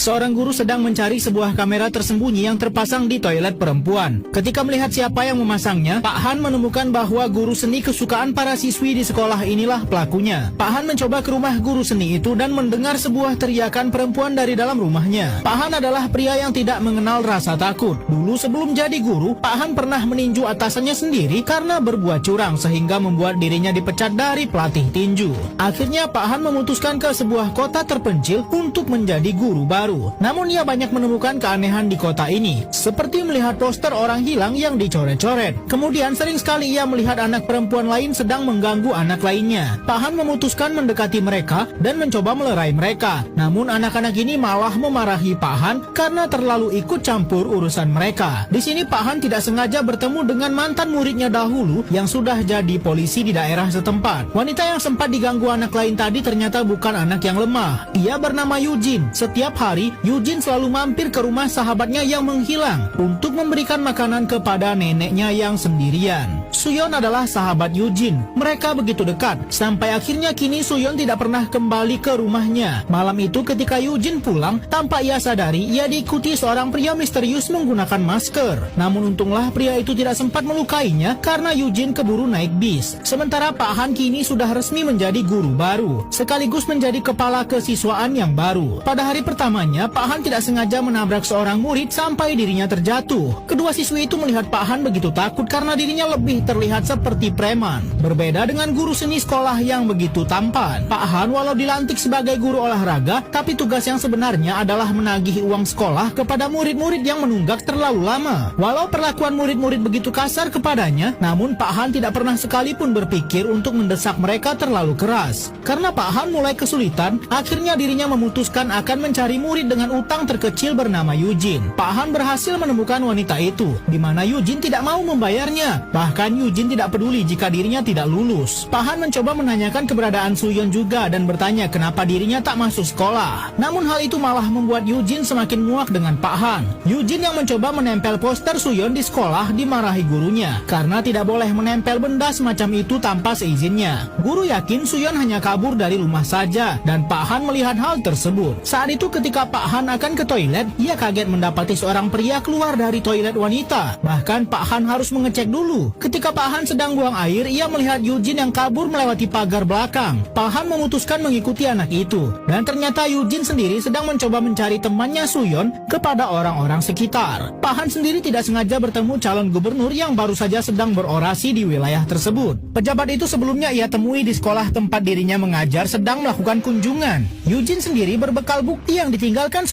Seorang guru sedang mencari sebuah kamera tersembunyi yang terpasang di toilet perempuan. Ketika melihat siapa yang memasangnya, Pak Han menemukan bahwa guru seni kesukaan para siswi di sekolah inilah pelakunya. Pak Han mencoba ke rumah guru seni itu dan mendengar sebuah teriakan perempuan dari dalam rumahnya. Pak Han adalah pria yang tidak mengenal rasa takut. Dulu sebelum jadi guru, Pak Han pernah meninju atasannya sendiri karena berbuat curang sehingga membuat dirinya dipecat dari pelatih tinju. Akhirnya Pak Han memutuskan ke sebuah kota terpencil untuk menjadi guru baru. Namun ia banyak menemukan keanehan di kota ini, seperti melihat poster orang hilang yang dicoret-coret. Kemudian sering sekali ia melihat anak perempuan lain sedang mengganggu anak lainnya. Pak Han memutuskan mendekati mereka dan mencoba melerai mereka. Namun anak-anak ini malah memarahi Pak Han karena terlalu ikut campur urusan mereka. Di sini Pak Han tidak sengaja bertemu dengan mantan muridnya dahulu yang sudah jadi polisi di daerah setempat. Wanita yang sempat diganggu anak lain tadi ternyata bukan anak yang lemah. Ia bernama Eugene. Setiap hari, Eugene selalu mampir ke rumah sahabatnya yang menghilang untuk memberikan makanan kepada neneknya yang sendirian. Suyon adalah sahabat Eugene. Mereka begitu dekat, sampai akhirnya kini Suyon tidak pernah kembali ke rumahnya. Malam itu ketika Eugene pulang, tanpa ia sadari, ia diikuti seorang pria misterius menggunakan masker. Namun untunglah pria itu tidak sempat melukainya karena Eugene keburu naik bis. Sementara Pak Han kini sudah resmi menjadi guru baru, sekaligus menjadi kepala kesiswaan yang baru. Pada hari pertamanya, Pak Han tidak sengaja menabrak seorang murid sampai dirinya terjatuh. Kedua siswi itu melihat Pak Han begitu takut karena dirinya lebih terlihat seperti preman. Berbeda dengan guru seni sekolah yang begitu tampan. Pak Han walau dilantik sebagai guru olahraga, tapi tugas yang sebenarnya adalah menagih uang sekolah kepada murid-murid yang menunggak terlalu lama. Walau perlakuan murid-murid begitu kasar kepadanya, namun Pak Han tidak pernah sekalipun berpikir untuk mendesak mereka terlalu keras. Karena Pak Han mulai kesulitan, akhirnya dirinya memutuskan akan mencari murid dengan utang terkecil bernama Eugene. Pak Han berhasil menemukan wanita itu, di mana Eugene tidak mau membayarnya. Bahkan Eugene tidak peduli jika dirinya tidak lulus. Pak Han mencoba menanyakan keberadaan Suyon juga dan bertanya kenapa dirinya tak masuk sekolah. Namun hal itu malah membuat Eugene semakin muak dengan Pak Han. Eugene yang mencoba menempel poster Suyon di sekolah dimarahi gurunya karena tidak boleh menempel benda semacam itu tanpa seizinnya. Guru yakin Suyon hanya kabur dari rumah saja dan Pak Han melihat hal tersebut. Saat itu ketika Pak Han akan ke toilet, ia kaget mendapati seorang pria keluar dari toilet wanita. Bahkan Pak Han harus mengecek dulu. Ketika Pak Han sedang buang air, ia melihat Eugene yang kabur melewati pagar belakang. Pak Han memutuskan mengikuti anak itu. Dan ternyata Eugene sendiri sedang mencoba mencari temannya Suyon kepada orang-orang sekitar. Pak Han sendiri tidak sengaja bertemu calon gubernur yang baru saja sedang berorasi di wilayah tersebut. Pejabat itu sebelumnya ia temui di sekolah tempat dirinya mengajar sedang melakukan kunjungan. Eugene sendiri berbekal bukti yang ditinggalkan